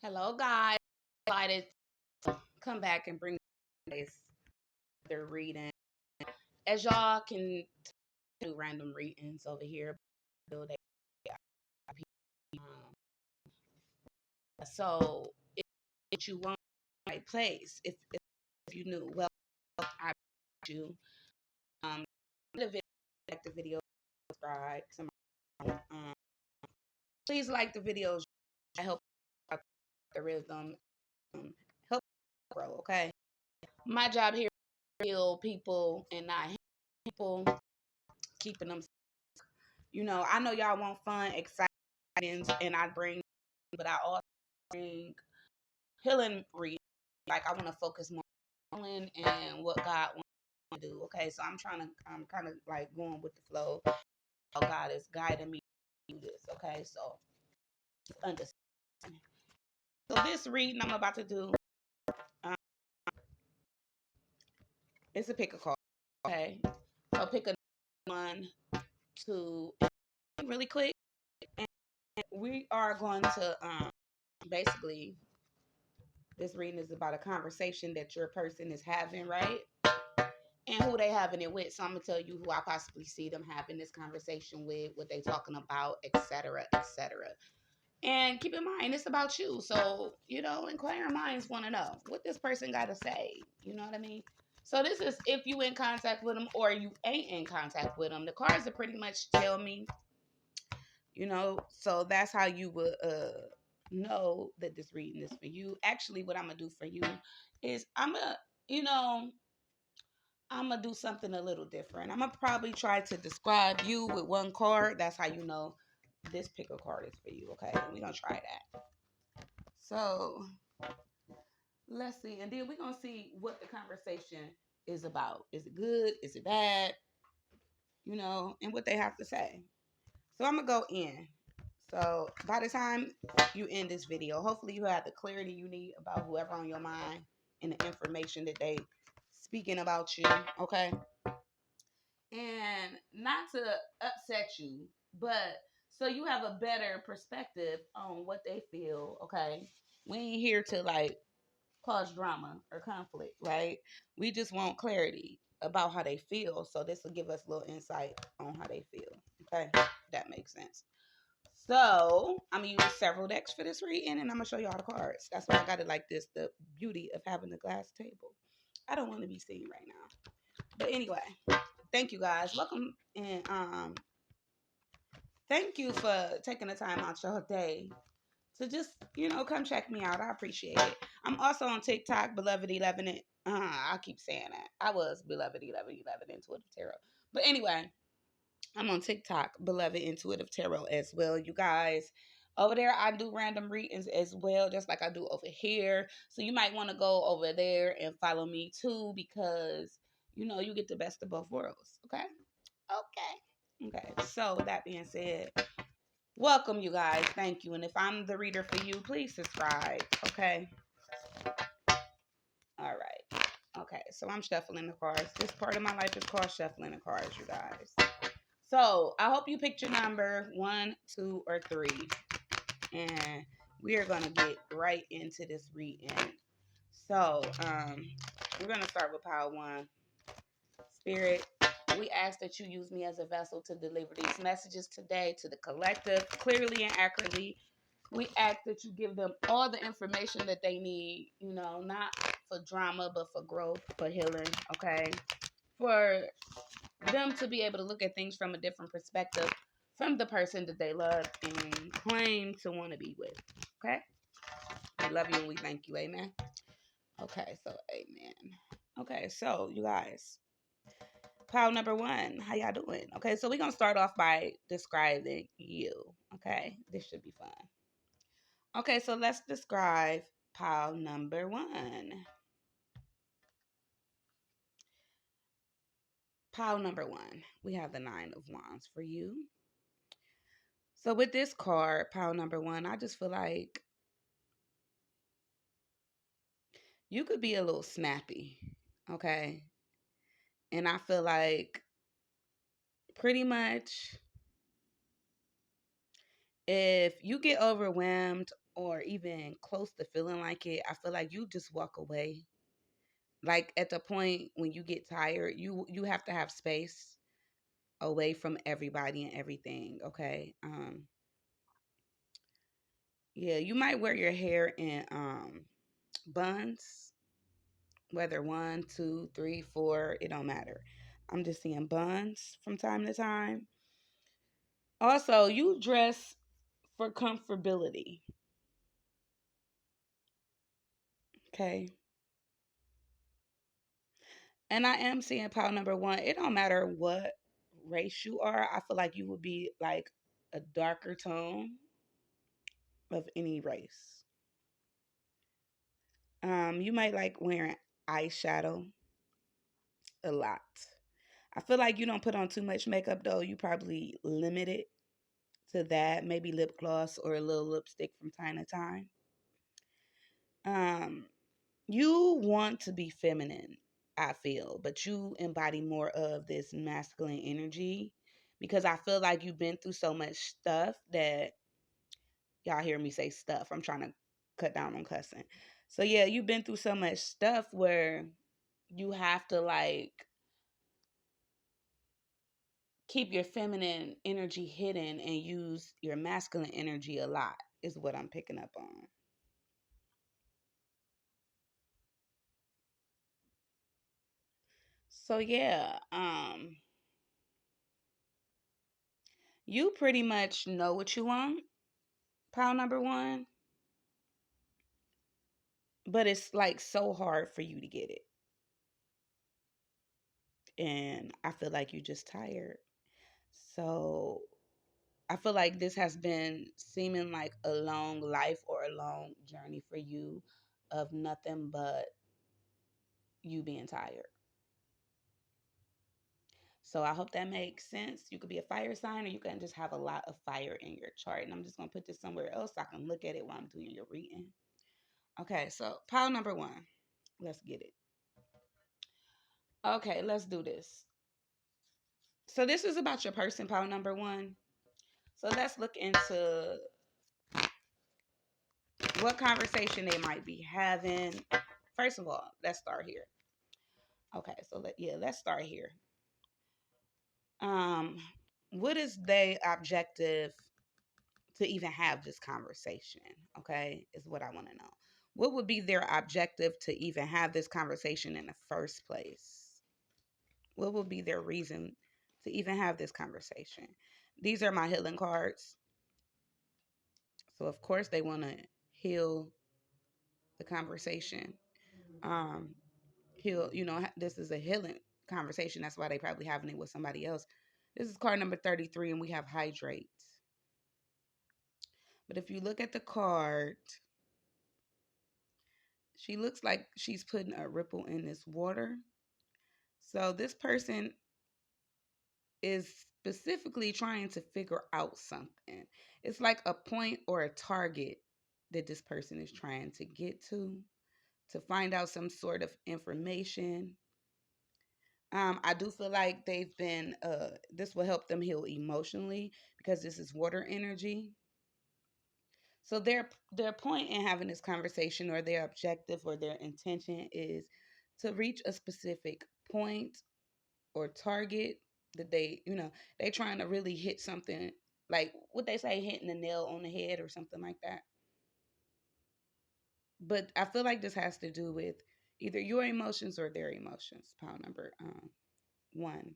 Hello, guys. Excited to come back and bring this their reading. As y'all can do random readings over here. So if you want the right place, if you knew, well, I you. Um, like the video, subscribe. Please like the videos. I help the rhythm. Help grow. Okay. My job here is to heal people and not people, keeping them. I know y'all want fun, exciting, and I bring, but I also bring healing. Like I want to focus more on healing and what God wants to do. Okay, so I'm kind of like going with the flow. How God is guiding me to do this. Okay, so understand. So this reading I'm about to do, um, it's a pick a card. Okay, so pick a one, two, really quick, and we are going to basically this reading is about a conversation that your person is having, right? And who they having it with. So I'm gonna tell you who I possibly see them having this conversation with, what they talking about, etc., etc. And keep in mind, it's about you. So, inquiring minds want to know what this person got to say. You know what I mean? So this is if you in contact with them or you ain't in contact with them. The cards are pretty much tell me, so that's how you would know that this reading is for you. Actually, what I'm gonna do for you is you know, I'm gonna do something a little different. I'm gonna probably try to describe you with one card. That's how you know this pick a card is for you. Okay, we're gonna try that. So let's see, and then we're gonna see what the conversation is about. Is it good? Is it bad? And what they have to say. So I'm gonna go in. So by the time you end this video, hopefully you have the clarity you need about whoever on your mind and the information that they speaking about you. Okay. And not to upset you, but so you have a better perspective on what they feel. Okay. We ain't here to like cause drama or conflict, right? We just want clarity about how they feel. So this will give us a little insight on how they feel. Okay. That makes sense. So I'm gonna use several decks for this reading, and I'm gonna show you all the cards. That's why I got it like this. The beauty of having the glass table. I don't want to be seen right now, but anyway, thank you guys. Welcome, and thank you for taking the time out your day to just come check me out. I appreciate it. I'm also on TikTok, Beloved 11. I keep saying that. I was Beloved 11 Intuitive Tarot, but anyway. I'm on TikTok, Beloved Intuitive Tarot as well. You guys, over there, I do random readings as well, just like I do over here. So you might want to go over there and follow me too, because you get the best of both worlds. Okay. Okay. So that being said, welcome, you guys. Thank you. And if I'm the reader for you, please subscribe. Okay. All right. Okay. So I'm shuffling the cards. This part of my life is called shuffling the cards, you guys. So I hope you picked your number 1, 2, or 3. And we are gonna get right into this reading. So we're gonna start with pile 1. Spirit, we ask that you use me as a vessel to deliver these messages today to the collective clearly and accurately. We ask that you give them all the information that they need, not for drama, but for growth, for healing, okay? For them to be able to look at things from a different perspective from the person that they love and claim to want to be with. Okay? We love you and we thank you. Amen. Okay, so amen. Okay, so you guys, pile number 1, how y'all doing? Okay, so we're gonna start off by describing you. Okay, this should be fun. Okay, so let's describe pile number 1. Pile number 1, we have the 9 of Wands for you. So with this card, pile number 1, I just feel like you could be a little snappy, okay? And I feel like pretty much if you get overwhelmed or even close to feeling like it, I feel like you just walk away. Like at the point when you get tired, you have to have space away from everybody and everything, okay? Yeah, you might wear your hair in buns, whether one, two, three, four, it don't matter. I'm just seeing buns from time to time. Also, you dress for comfortability, okay? And I am seeing pile number one. It don't matter what race you are. I feel like you would be like a darker tone of any race. You might like wearing eyeshadow a lot. I feel like you don't put on too much makeup though. You probably limit it to that, maybe lip gloss or a little lipstick from time to time. Um, you want to be feminine, I feel, but you embody more of this masculine energy because I feel like you've been through so much stuff that y'all hear me say stuff. I'm trying to cut down on cussing. So yeah, you've been through so much stuff where you have to like keep your feminine energy hidden and use your masculine energy a lot is what I'm picking up on. So yeah, you pretty much know what you want, pile number one, but it's like so hard for you to get it. And I feel like you're just tired. So I feel like this has been seeming like a long life or a long journey for you of nothing but you being tired. So I hope that makes sense. You could be a fire sign or you can just have a lot of fire in your chart. And I'm just going to put this somewhere else so I can look at it while I'm doing your reading. Okay, so pile number one. Let's get it. Okay, let's do this. So this is about your person, pile number one. So let's look into what conversation they might be having. First of all, let's start here. Okay, so let's start here. Um, what is their objective to even have this conversation? Okay, is what I want to know. What would be their objective to even have this conversation in the first place? What would be their reason to even have this conversation? These are my healing cards. So of course they want to heal the conversation. Um, this is a healing conversation. That's why they probably having it with somebody else. This is card number 33, and we have hydrate. But if you look at the card, she looks like she's putting a ripple in this water. So this person is specifically trying to figure out something. It's like a point or a target that this person is trying to get to find out some sort of information. I do feel like they've been this will help them heal emotionally because this is water energy. So their point in having this conversation or their objective or their intention is to reach a specific point or target that they trying to really hit something, like what they say, hitting the nail on the head or something like that. But I feel like this has to do with either your emotions or their emotions, pile number one.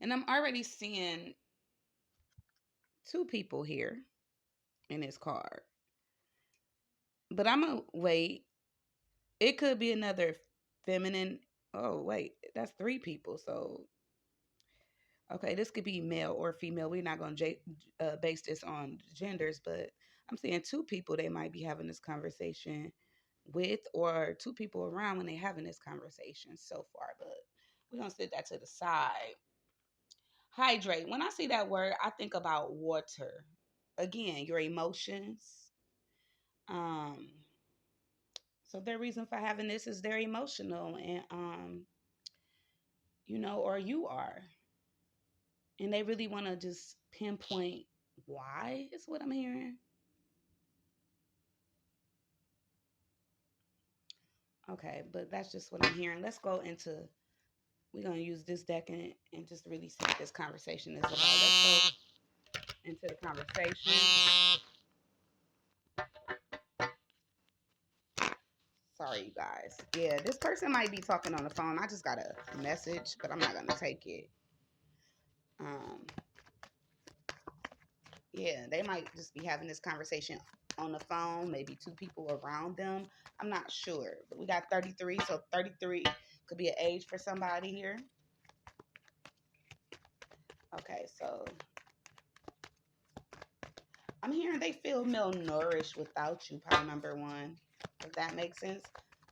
And I'm already seeing two people here in this card. But I'm gonna wait. It could be another feminine. Oh wait, that's three people. So okay, this could be male or female. We're not gonna base this on genders, but I'm seeing two people they might be having this conversation with, or two people around when they're having this conversation so far. But we're gonna set that to the side. Hydrate. When I see that word, I think about water. Again, your emotions. Um, so their reason for having this is they're emotional and or you are. And they really want to just pinpoint why is what I'm hearing. Okay, but that's just what I'm hearing. Let's go into, we're going to use this deck and just really see what this conversation is about. Let's go into the conversation. Sorry, you guys. Yeah, this person might be talking on the phone. I just got a message, but I'm not going to take it. Um, yeah, they might just be having this conversation on the phone, maybe two people around them. I'm not sure. But we got 33, so 33 could be an age for somebody here. Okay, so I'm hearing they feel malnourished without you, pile number one. If that makes sense.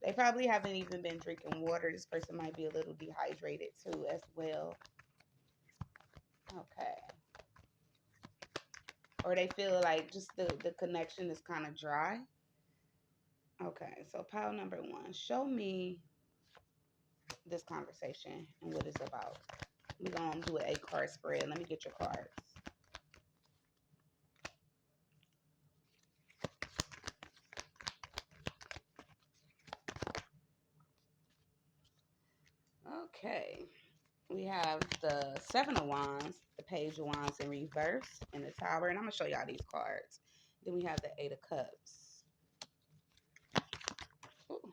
They probably haven't even been drinking water. This person might be a little dehydrated too, as well. Okay. Or they feel like just the connection is kind of dry. Okay, so pile number one, show me this conversation and what it's about. We're going to do an 8 card spread. Let me get your cards. Okay. We have the Seven of Wands, the Page of Wands in reverse, and the Tower. And I'm going to show y'all these cards. Then we have the Eight of Cups. Ooh.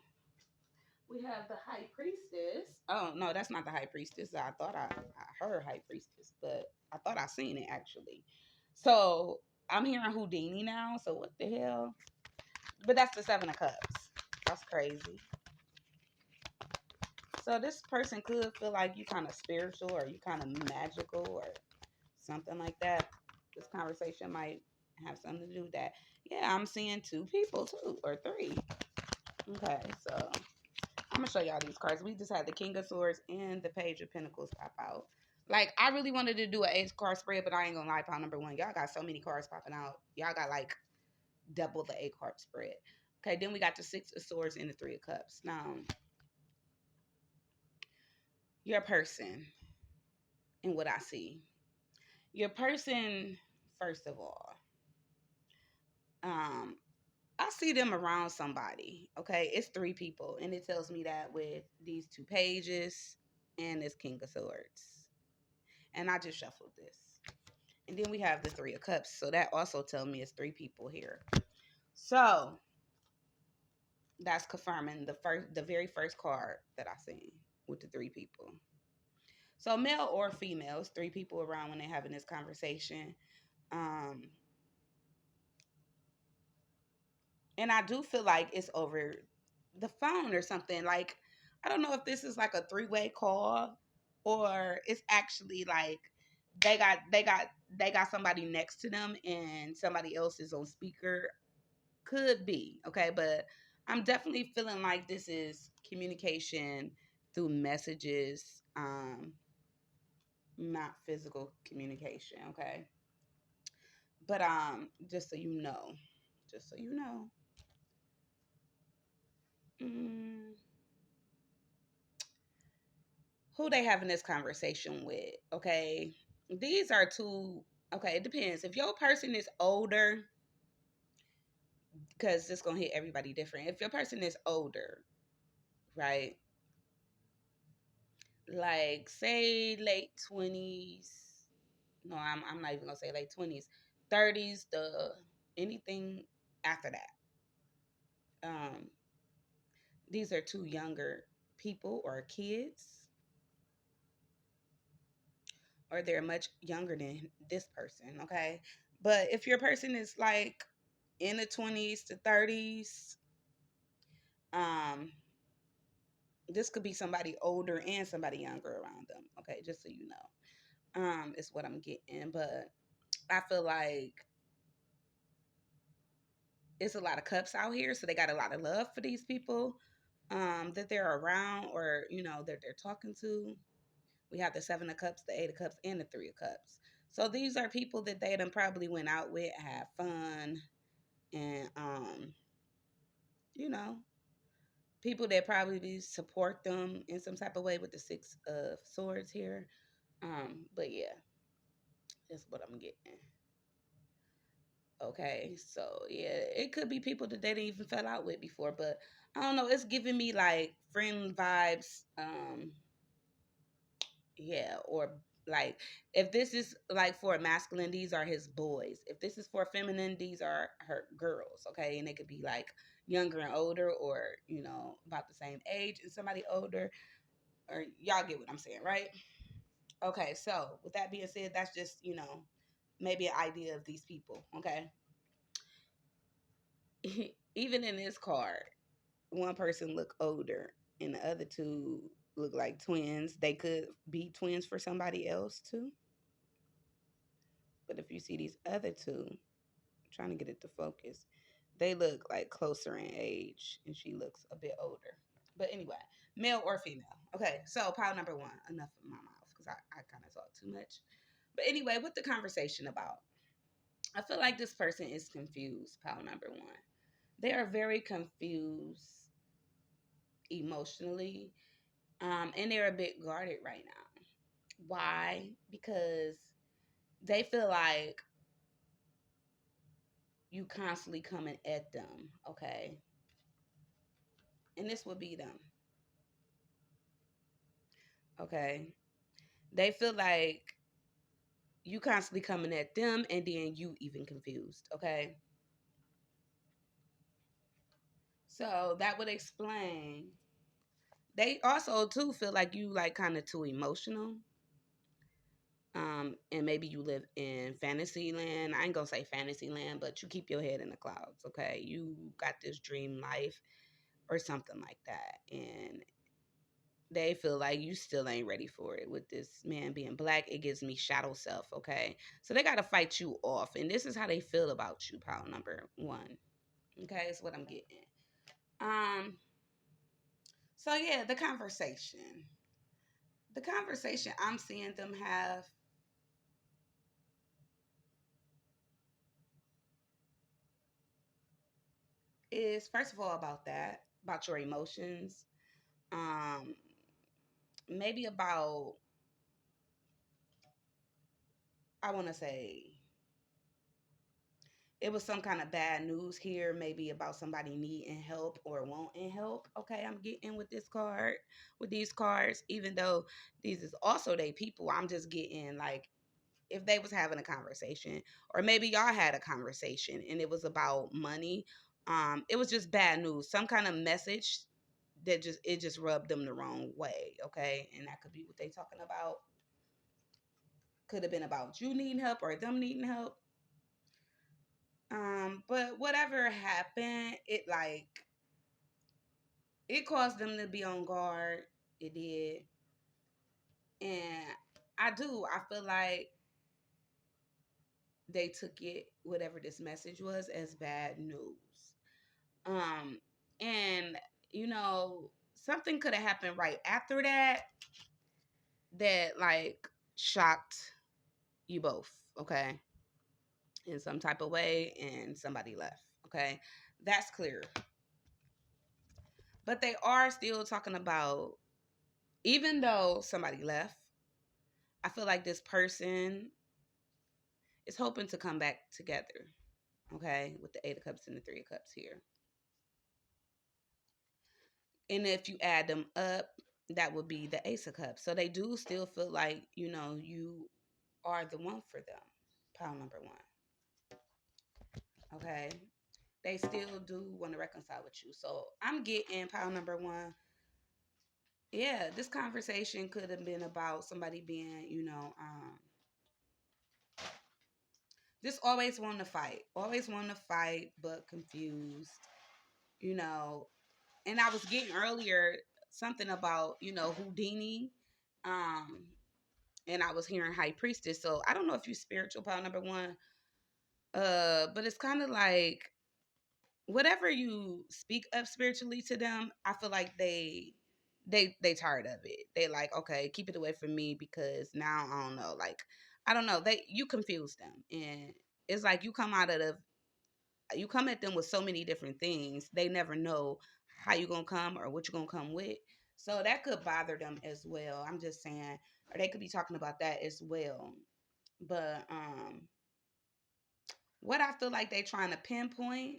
We have the High Priestess. Oh, no, that's not the High Priestess. I thought I heard High Priestess, but I thought I seen it actually. So I'm hearing Houdini now. So what the hell? But that's the Seven of Cups. That's crazy. So this person could feel like you kind of spiritual or you kind of magical or something like that. This conversation might have something to do with that. Yeah, I'm seeing two people too, or three. Okay, so I'm gonna show y'all these cards. We just had the King of Swords and the Page of Pentacles pop out. Like, I really wanted to do an 8 card spread, but I ain't gonna lie, pile number one, y'all got so many cards popping out. Y'all got like double the 8 card spread. Okay, then we got the Six of Swords and the Three of Cups. Now, your person and what I see. Your person, first of all, um, I see them around somebody. Okay, it's three people, and it tells me that with these two pages and this King of Swords. And I just shuffled this. And then we have the Three of Cups. So that also tells me it's three people here. So that's confirming the very first card that I seen with the three people. So male or female, it's three people around when they're having this conversation. Um, and I do feel like it's over the phone or something. Like, I don't know if this is like a three-way call or it's actually like they got they got they got somebody next to them and somebody else is on speaker. Could be, okay, but I'm definitely feeling like this is communication through messages, not physical communication, okay? But just so you know, just so you know. Mm, who they having this conversation with, okay? These are two, okay, it depends. If your person is older, because this gonna hit everybody different. If your person is older, right? Like say late 20s. No, I'm not even gonna say late 20s. 30s, the anything after that. Um, these are two younger people or kids, or they're much younger than this person, okay? But if your person is like in the 20s to 30s, um, this could be somebody older and somebody younger around them, okay? Just so you know. Is what I'm getting. But I feel like it's a lot of cups out here, so they got a lot of love for these people that they're around or that they're talking to. We have the Seven of Cups, the Eight of Cups, and the Three of Cups. So these are people that they done probably went out with, had fun, and you know, people that probably support them in some type of way with the Six of Swords here. But yeah, that's what I'm getting. Okay, so yeah, it could be people that they didn't even fell out with before, but I don't know. It's giving me like friend vibes. Yeah, or like if this is like for a masculine, these are his boys. If this is for a feminine, these are her girls. Okay, and they could be like younger and older, or about the same age and somebody older, or y'all get what I'm saying, right? Okay, so with that being said, that's just maybe an idea of these people. Okay, even in this card, one person look older and the other two look like twins. They could be twins for somebody else too. But if you see these other two, I'm trying to get it to focus, they look like closer in age and she looks a bit older. But anyway, male or female. Okay, so pile number one. Enough of my mouth because I kind of talk too much. But anyway, what the conversation about? I feel like this person is confused, pile number one. They are very confused emotionally, and they're a bit guarded right now. Why? Because they feel like you constantly coming at them, okay? And this would be them, okay? They feel like you constantly coming at them and then you even confused, okay? So that would explain. They also too feel like you like kind of too emotional. And maybe you live in fantasy land. I ain't gonna say fantasy land, but you keep your head in the clouds, okay? You got this dream life or something like that. And they feel like you still ain't ready for it. With this man being black, it gives me shadow self, okay? So they gotta fight you off. And this is how they feel about you, pile number one. Okay, that's what I'm getting. Um, so yeah, the conversation. The conversation I'm seeing them have is first of all about that, about your emotions. Um, maybe about, I wanna say it was some kind of bad news here, maybe about somebody needing help or wanting help. Okay, I'm getting with this card, with these cards, even though these is also they people. I'm just getting like if they was having a conversation, or maybe y'all had a conversation and it was about money. It was just bad news, some kind of message that just rubbed them the wrong way. Okay, and that could be what they talking about. Could have been about you needing help or them needing help. But whatever happened, it caused them to be on guard. It did. And I feel like they took it, whatever this message was, as bad news. Um, and something could have happened right after that that like shocked you both, okay? In some type of way, and somebody left. Okay. That's clear. But they are still talking about, even though somebody left, I feel like this person is hoping to come back together. Okay, with the Eight of Cups and the Three of Cups here. And if you add them up, that would be the Ace of Cups. So they do still feel like, you are the one for them. Pile number one. Okay. They still do want to reconcile with you. So I'm getting pile number one. Yeah, this conversation could have been about somebody being, just always want to fight, but confused, you know. And I was getting earlier something about, Houdini, um, and I was hearing High Priestess. So I don't know if you spiritual pile number one, but it's kind of like whatever you speak of spiritually to them, I feel like they tired of it. They like, okay, keep it away from me because now I don't know, like I don't know, you confuse them, and it's like you come at them with so many different things. They never know how you gonna come or what you're gonna come with. So that could bother them as well. I'm just saying, or they could be talking about that as well. But what I feel like they trying to pinpoint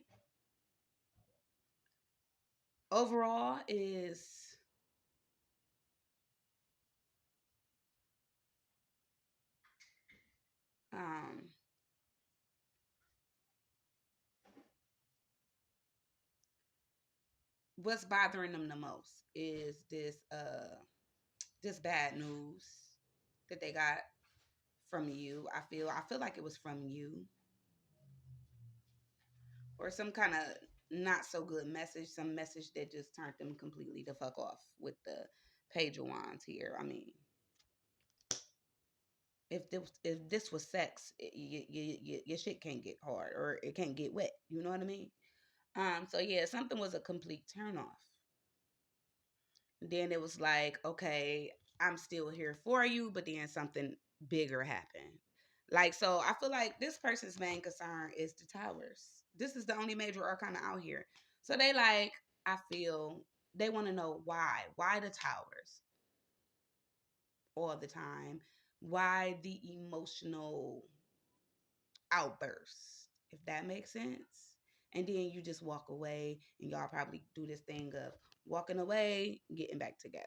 overall is um what's bothering them the most is this bad news that they got from you. I feel like it was from you, or some kind of not so good message, some message that just turned them completely the fuck off with the page of wands here. I mean, if this was sex, your shit can't get hard or it can't get wet. You know what I mean? So yeah, something was a complete turn off. Then it was like, okay, I'm still here for you, but then something bigger happened. Like, so I feel like this person's main concern is the towers. This is the only major arcana out here. So they like, I feel they want to know why. Why the towers all the time? Why the emotional outbursts, if that makes sense? And then you just walk away, and y'all probably do this thing of walking away, getting back together.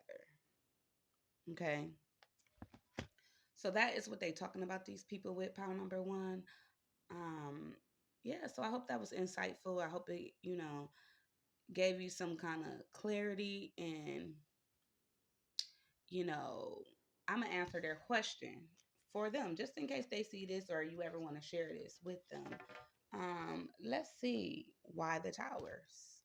Okay. So that is what they talking about, these people with power number one. Um, yeah, so I hope that was insightful. I hope it, gave you some kind of clarity, and, you know, I'm gonna answer their question for them just in case they see this or you ever want to share this with them. Let's see why the towers.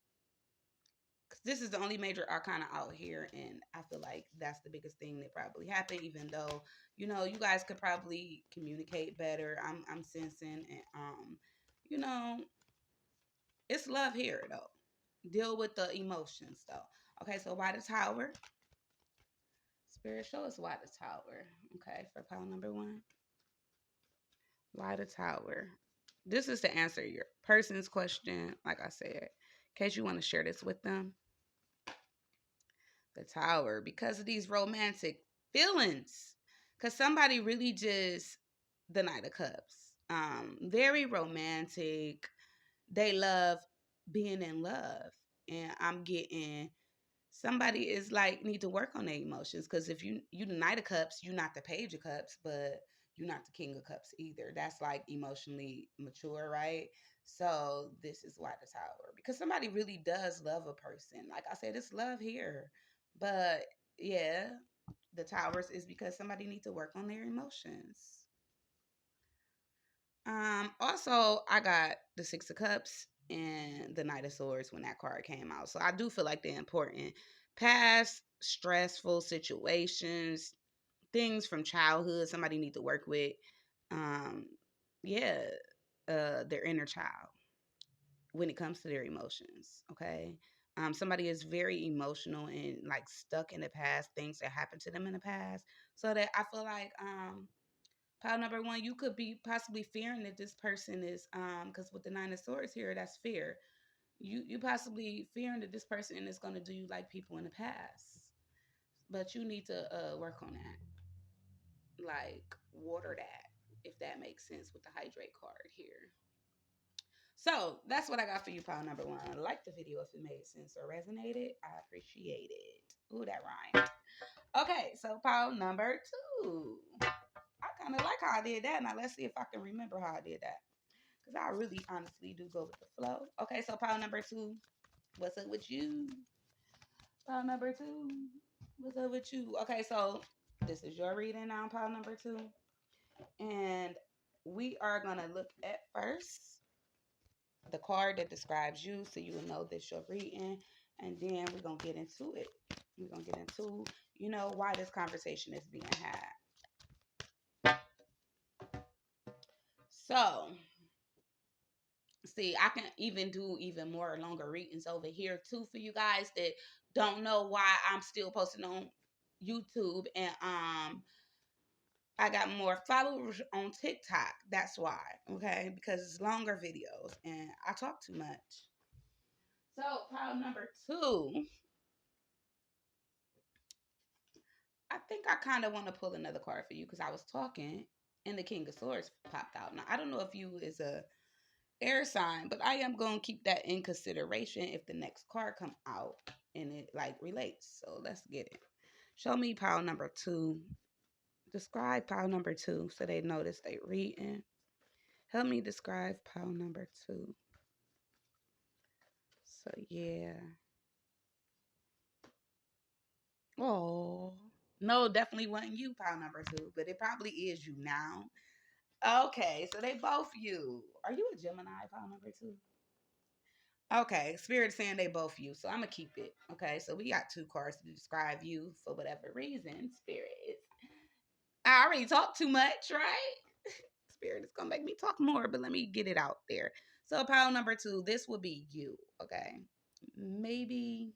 'Cause this is the only major arcana out here, and I feel like that's the biggest thing that probably happened. Even though you guys could probably communicate better. I'm sensing, and you know, it's love here though. Deal with the emotions though. Okay, so why the tower? Spirit, show us why the tower. Okay, for pile number one, why the tower? This is to answer your person's question. Like I said, in case you want to share this with them. The tower, because of these romantic feelings, because somebody really just, the Knight of Cups, very romantic. They love being in love, and I'm getting somebody is like need to work on their emotions, because if you the Knight of Cups, you're not the Page of Cups, but you're not the King of Cups either. That's like emotionally mature, right? So this is why the tower, because somebody really does love a person. Like I said, it's love here. But yeah, the towers is because somebody needs to work on their emotions. Also, I got the Six of Cups and the Knight of Swords when that card came out. So I do feel like they're important. Past stressful situations, things from childhood, somebody need to work with. Um, yeah, their inner child when it comes to their emotions. Okay. Somebody is very emotional and like stuck in the past, things that happened to them in the past. So that I feel like pile number one, you could be possibly fearing that this person is because with the Nine of Swords here, that's fear. You possibly fearing that this person is going to do you like people in the past, but you need to work on that, like water that, if that makes sense with the hydrate card here. So that's what I got for you, pile number one. Like the video if it made sense or resonated. I appreciate it. Ooh, that rhymed. Okay, so pile number two. I kind of like how I did that. Now let's see if I can remember how I did that. Because I really honestly do go with the flow. Okay, so pile number two. What's up with you? Pile number two. What's up with you? Okay, so this is your reading now, pile number two. And we are going to look at first the card that describes you so you will know that you're reading. And then we're going to get into it. We're going to get into, why this conversation is being had. So, see, I can even do even more longer readings over here too for you guys that don't know why I'm still posting on YouTube, and I got more followers on TikTok. That's why, okay? Because it's longer videos and I talk too much. So, pile number two, I think I kind of want to pull another card for you because I was talking and the King of Swords popped out. Now, I don't know if you is a air sign, but I am gonna keep that in consideration if the next card come out and it like relates. So let's get it. Show me pile number two. Describe pile number two so they notice they reading. Help me describe pile number two. So yeah. Oh. No, definitely wasn't you, pile number two, but it probably is you now. Okay, so they both you. Are you a Gemini, pile number two? Okay, Spirit saying they both you, so I'm gonna keep it. Okay, so we got two cards to describe you for whatever reason. Spirit, I already talked too much, right? Spirit is gonna make me talk more, but let me get it out there. So, pile number two, this will be you. Okay, maybe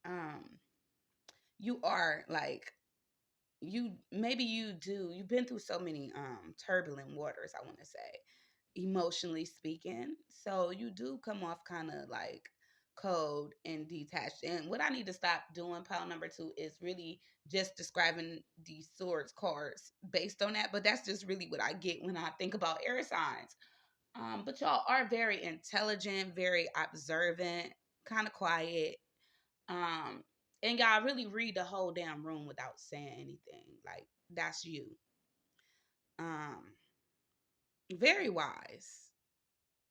um you are like you've been through so many turbulent waters, I want to say, emotionally speaking, so you do come off kind of like cold and detached. And what I need to stop doing, pile number two, is really just describing these swords cards based on that, but that's just really what I get when I think about air signs. But y'all are very intelligent, very observant, kind of quiet, um, and y'all really read the whole damn room without saying anything. Like that's you. Um, very wise.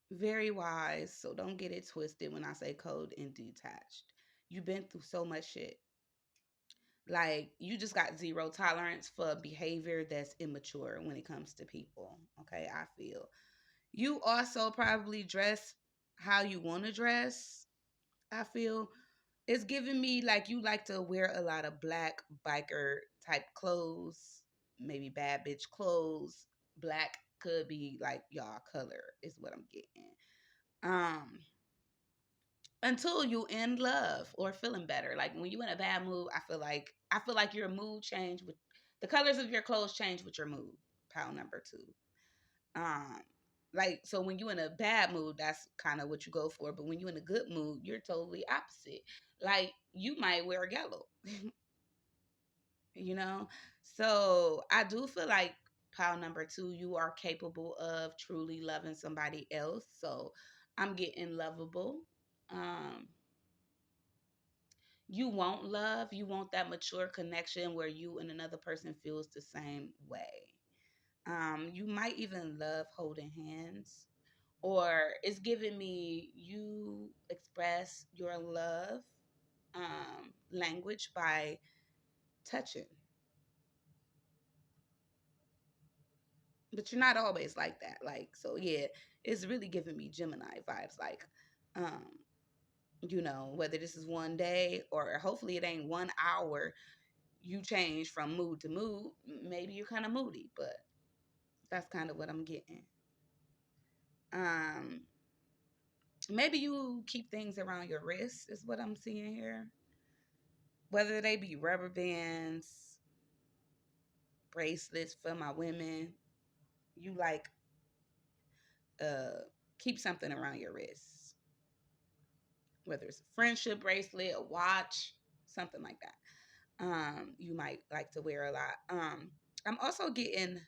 Very wise. So don't get it twisted when I say cold and detached. You've been through so much shit. Like you just got zero tolerance for behavior that's immature when it comes to people. Okay, I feel. You also probably dress how you want to dress. I feel it's giving me like you like to wear a lot of black biker type clothes, maybe bad bitch clothes. Black could be like y'all color is what I'm getting. Um, until you in love or feeling better. Like when you in a bad mood, I feel like your mood change with the colors of your clothes change with your mood. Pile number two. Um, like so when you in a bad mood, that's kind of what you go for. But when you in a good mood, you're totally opposite. Like you might wear yellow, you know. So I do feel like pile number two, you are capable of truly loving somebody else. So I'm getting lovable. Um, you want love, you want that mature connection where you and another person feels the same way. You might even love holding hands, or it's giving me you express your love language by touching, but you're not always like that. Like so, yeah, it's really giving me Gemini vibes. Like, um, whether this is one day or hopefully it ain't 1 hour, you change from mood to mood. Maybe you're kind of moody, but that's kind of what I'm getting. Um, maybe you keep things around your wrist, is what I'm seeing here. Whether they be rubber bands, bracelets for my women, you like uh keep something around your wrist. Whether it's a friendship bracelet, a watch, something like that. You might like to wear a lot. I'm also getting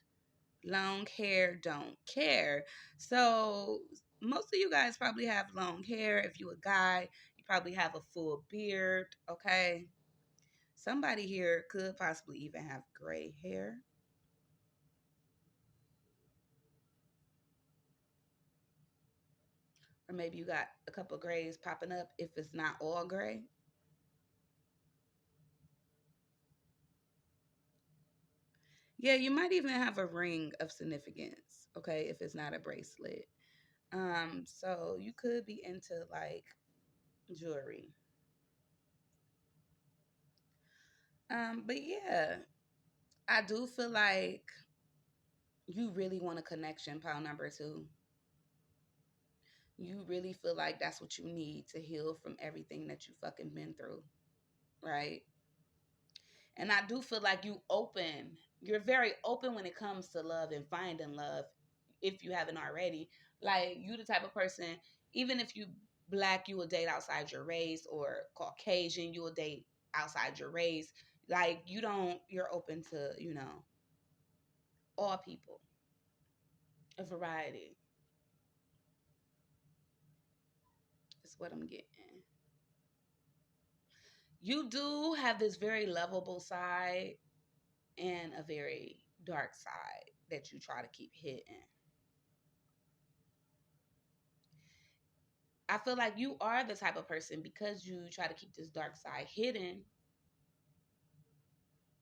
long hair don't care. So most of you guys probably have long hair. If you a guy, you probably have a full beard. Okay. Somebody here could possibly even have gray hair. Or maybe you got a couple grays popping up if it's not all gray. Yeah, you might even have a ring of significance, okay, if it's not a bracelet. So you could be into like jewelry. But yeah, I do feel like you really want a connection, pile number two. You really feel like that's what you need to heal from everything that you fucking been through, right? And I do feel like you're very open when it comes to love and finding love if you haven't already. Like you the type of person, even if you black, you will date outside your race, or Caucasian, you will date outside your race. Like you're open to, all people. A variety is what I'm getting. You do have this very lovable side and a very dark side that you try to keep hidden. I feel like you are the type of person, because you try to keep this dark side hidden,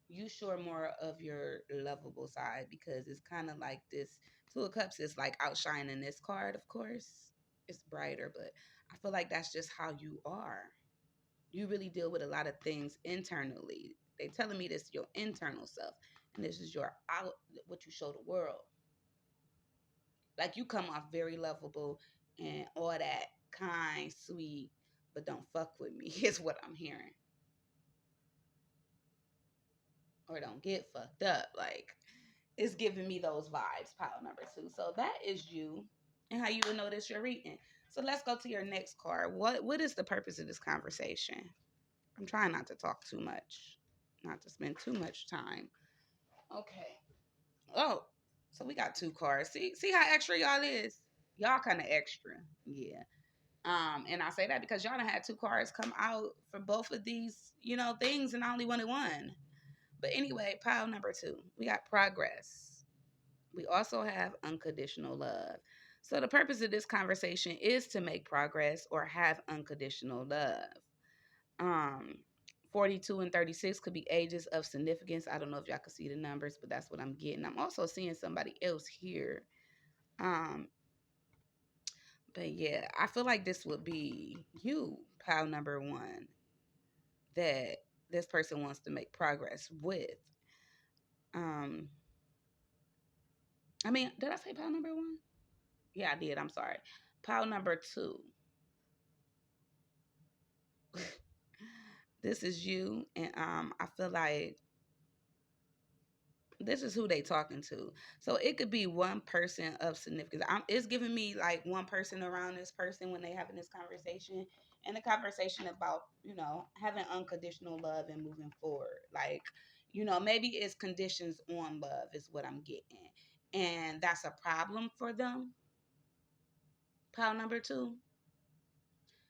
you show more of your lovable side, because it's kind of like this Two of Cups is like outshining this card, of course. It's brighter, but I feel like that's just how you are. You really deal with a lot of things internally. They telling me this is your internal self, and this is your out, what you show the world. Like, you come off very lovable and all that, kind, sweet, but don't fuck with me is what I'm hearing. Or don't get fucked up. Like, it's giving me those vibes, pile number two. So that is you, and how you would notice your reading. So let's go to your next card. What is the purpose of this conversation? I'm trying not to talk too much, not to spend too much time. Okay. Oh, so we got two cards. See how extra y'all is? Y'all kind of extra. Yeah. And I say that because y'all done had two cards come out for both of these, things, and I only wanted one. But anyway, pile number two, we got progress. We also have unconditional love. So the purpose of this conversation is to make progress or have unconditional love. Um, 42 and 36 could be ages of significance. I don't know if y'all can see the numbers, but that's what I'm getting. I'm also seeing somebody else here. Um, but yeah, I feel like this would be you, pile number one, that this person wants to make progress with. Um, I mean, did I say pile number one? Yeah, I did. I'm sorry. Pile number two. This is you, and I feel like this is who they talking to. So it could be one person of significance. It's giving me like one person around this person when they having this conversation, and the conversation about having unconditional love and moving forward. Like, maybe it's conditions on love is what I'm getting, and that's a problem for them. Pile number two.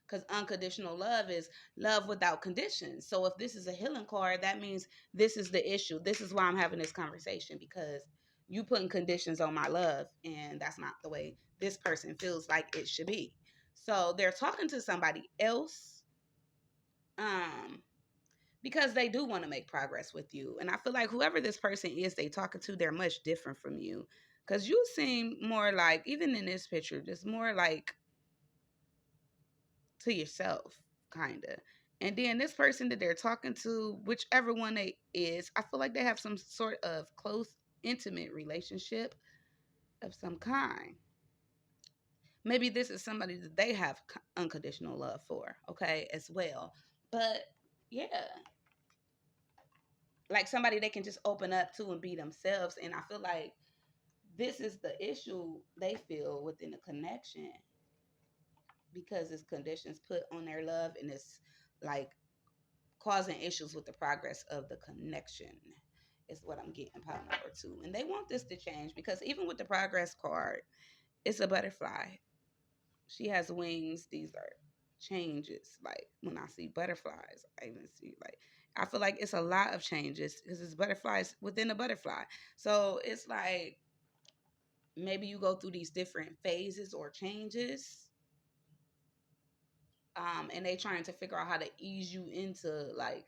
Because unconditional love is love without conditions. So if this is a healing card, that means this is the issue. This is why I'm having this conversation, because you putting conditions on my love, and that's not the way this person feels like it should be. So they're talking to somebody else, um, because they do want to make progress with you. And I feel like whoever this person is they talking to, they're much different from you. Because you seem more like, even in this picture, just more like to yourself, kind of. And then this person that they're talking to, whichever one they is, I feel like they have some sort of close, intimate relationship of some kind. Maybe this is somebody that they have unconditional love for, okay, as well. But yeah, like somebody they can just open up to and be themselves. And I feel like this is the issue they feel within the connection, because it's conditions put on their love, and it's like causing issues with the progress of the connection is what I'm getting, pile number two. And they want this to change, because even with the progress card, it's a butterfly. She has wings. These are changes. Like, when I see butterflies, I even see, like, I feel like it's a lot of changes, because it's butterflies within a butterfly. So it's like maybe you go through these different phases or changes, and they trying to figure out how to ease you into like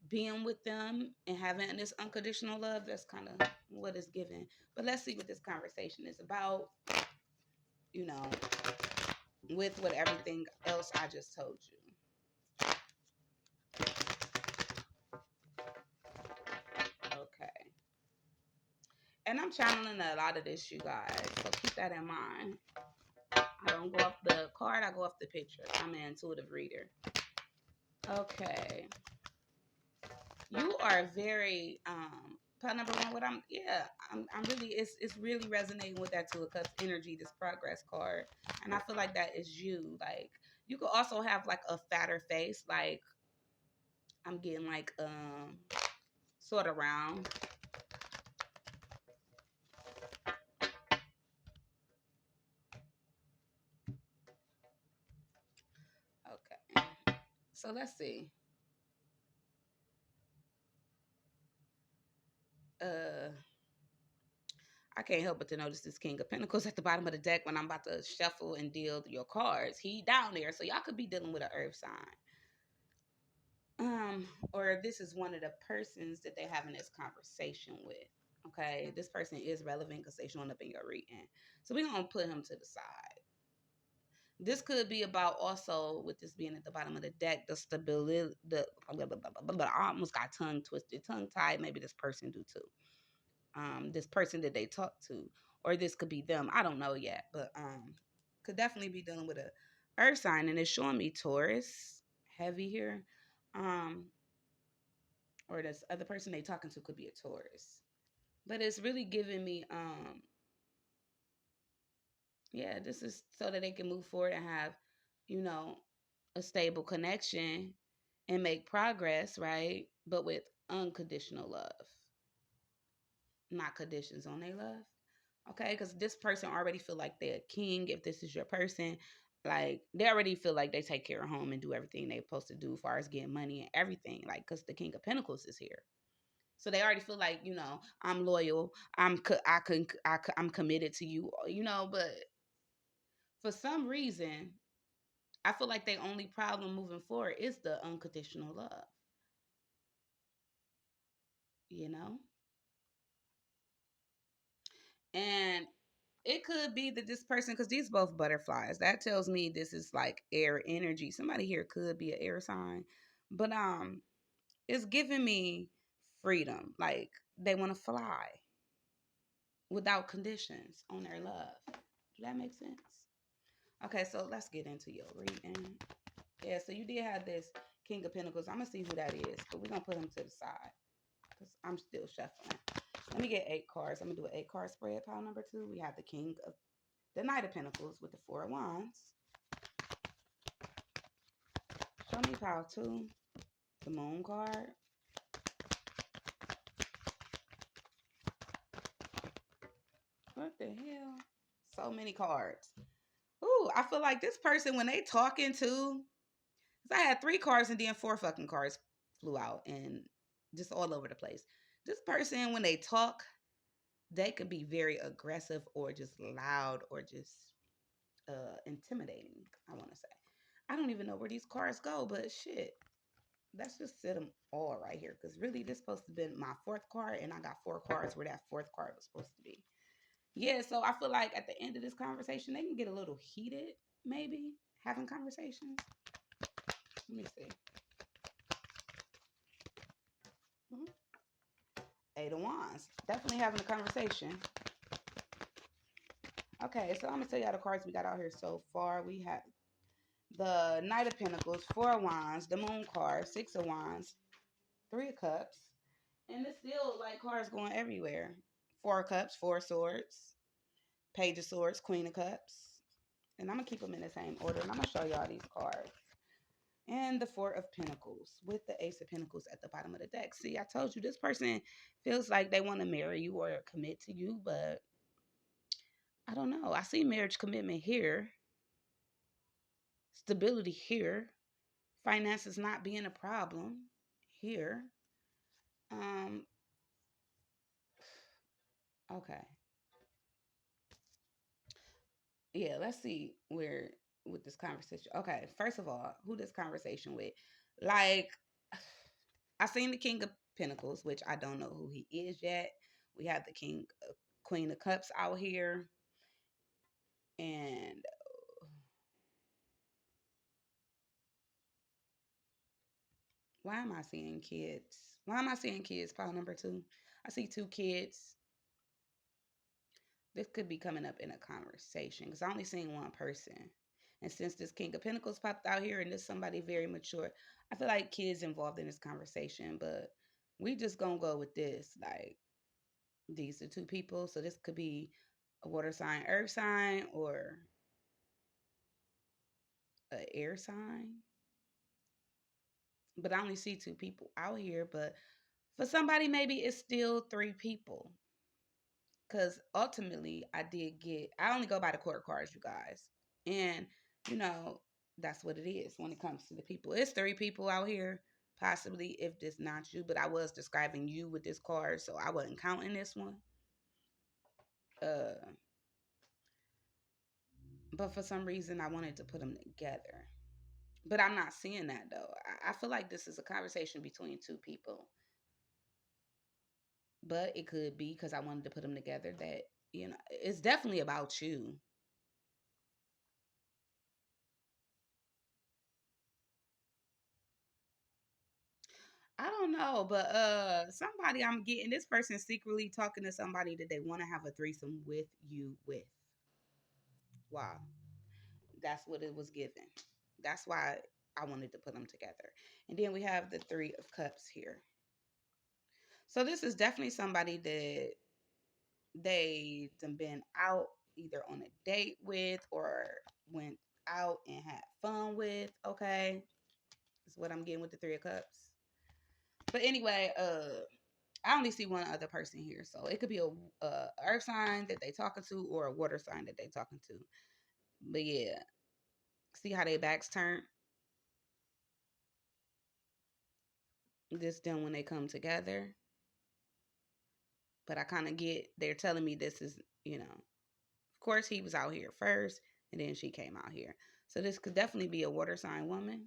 being with them and having this unconditional love. That's kind of what it's given. But let's see what this conversation is about, you know, with what everything else I just told you. Okay. And I'm channeling a lot of this, you guys. So keep that in mind. I don't go off the card, I go off the picture. I'm an intuitive reader. Okay. You are very part number one. What I'm really, it's really resonating with that Two of Cups energy, this progress card, and I feel like that is you. Like, you could also have like a fatter face, like I'm getting like sort of round. So let's see. Uh, I can't help but to notice this King of Pentacles at the bottom of the deck when I'm about to shuffle and deal your cards. He down there, so y'all could be dealing with an earth sign. Or this is one of the persons that they're having this conversation with. Okay, this person is relevant because they showing up in your reading. So we're gonna put him to the side. This could be about also with this being at the bottom of the deck, the stability, I almost got tongue twisted, tongue tied. Maybe this person do too. This person that they talk to, or this could be them. I don't know yet, but could definitely be dealing with a earth sign, and it's showing me Taurus heavy here. Um, or this other person they talking to could be a Taurus. But it's really giving me yeah, this is so that they can move forward and have, you know, a stable connection and make progress, right? But with unconditional love, not conditions on their love. Okay, because this person already feel like they're a king. If this is your person, like they already feel like they take care of home and do everything they're supposed to do as far as getting money and everything. Like, because the King of Pentacles is here. So they already feel like, I'm loyal. I'm committed to you, but for some reason, I feel like their only problem moving forward is the unconditional love, you know? And it could be that this person, because these both butterflies, that tells me this is like air energy. Somebody here could be an air sign, but it's giving me freedom. Like they want to fly without conditions on their love. Does that make sense? Okay, so let's get into your reading. Yeah, so you did have this King of Pentacles. I'm gonna see who that is, but we're gonna put him to the side because I'm still shuffling. Let me get 8 cards. I'm gonna do an 8 card spread. Pile number 2. We have the Knight of Pentacles with the 4 of Wands. Show me pile 2. The Moon card. What the hell? So many cards. Ooh, I feel like this person when they talking to, because I had 3 cards and then 4 fucking cards flew out and just all over the place. This person when they talk, they could be very aggressive or just loud or just intimidating, I want to say. I don't even know where these cards go, but shit. Let's just sit them all right here because really this supposed to be my 4th card and I got 4 cards where that 4th card was supposed to be. Yeah, so I feel like at the end of this conversation, they can get a little heated, maybe, having conversations. Let me see. Mm-hmm. 8 of Wands. Definitely having a conversation. Okay, so I'm going to tell y'all the cards we got out here so far. We have the Knight of Pentacles, 4 of Wands, the Moon card, 6 of Wands, 3 of Cups. And it's still like cards going everywhere. 4 of Cups, 4 of Swords, Page of Swords, Queen of Cups. And I'm going to keep them in the same order. And I'm going to show y'all these cards. And the 4 of Pentacles with the Ace of Pentacles at the bottom of the deck. See, I told you this person feels like they want to marry you or commit to you, but I don't know. I see marriage commitment here, stability here, finances not being a problem here. Um, okay. Yeah, let's see where with this conversation. Okay, first of all, who this conversation with? Like, I seen the King of Pentacles, which I don't know who he is yet. We have the Queen of Cups out here, and why am I seeing kids? Why am I seeing kids? Pile number 2. I see 2 kids. This could be coming up in a conversation because I only seen one person. And since this King of Pentacles popped out here and this somebody very mature, I feel like kids involved in this conversation, but we just gonna go with this. Like these are 2 people. So this could be a water sign, earth sign, or an air sign. But I only see 2 people out here. But for somebody, maybe it's still 3 people. Because ultimately, I only go by the court cards, you guys. And, you know, That's what it is when it comes to the people. It's three people out here, possibly, if this not you, but I was describing you with this card, so I wasn't counting this one. Uh, but for some reason, I wanted to put them together. But I'm not seeing that though. I feel like this is a conversation between two people, but it could be because I wanted to put them together that, it's definitely about you. I don't know, but somebody I'm getting, this person secretly talking to somebody that they want to have a threesome with you with. Wow. That's what it was given. That's why I wanted to put them together. And then we have the 3 of Cups here. So this is definitely somebody that they done been out either on a date with or went out and had fun with. Okay. That's what I'm getting with the 3 of Cups. But anyway, I only see one other person here, so it could be a earth sign that they talking to or a water sign that they talking to. But yeah, see how they backs turn. This done when they come together, but I kind of get they're telling me this is, of course he was out here first, and then she came out here. So this could definitely be a water sign woman.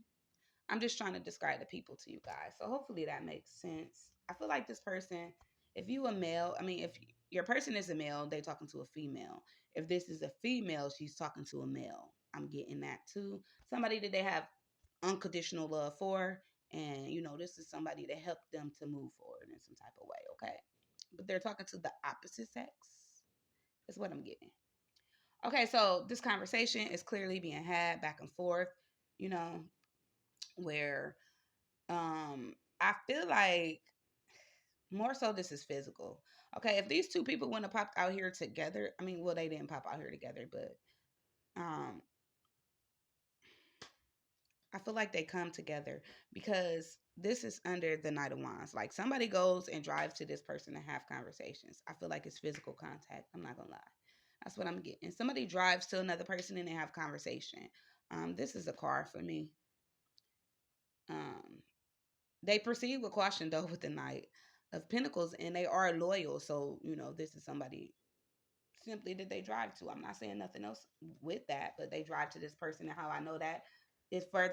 I'm just trying to describe the people to you guys. So hopefully that makes sense. I feel like this person, if you a male, I mean, if your person is a male, they talking to a female. If this is a female, she's talking to a male. I'm getting that too. Somebody that they have unconditional love for. And, this is somebody that helped them to move forward in some type of way, okay? But they're talking to the opposite sex. That's what I'm getting. Okay, so this conversation is clearly being had back and forth, you know, where I feel like more so this is physical. Okay, if these two people wouldn't have popped out here together, I mean, well, they didn't pop out here together, but um I feel like they come together because this is under the Knight of Wands. Like somebody goes and drives to this person to have conversations. I feel like it's physical contact. I'm not gonna lie. That's what I'm getting. Somebody drives to another person and they have conversation. This is a car for me. Um, they proceed with caution though with the Knight of Pentacles, and they are loyal. So this is somebody simply that they drive to. I'm not saying nothing else with that, but they drive to this person, and how I know that is further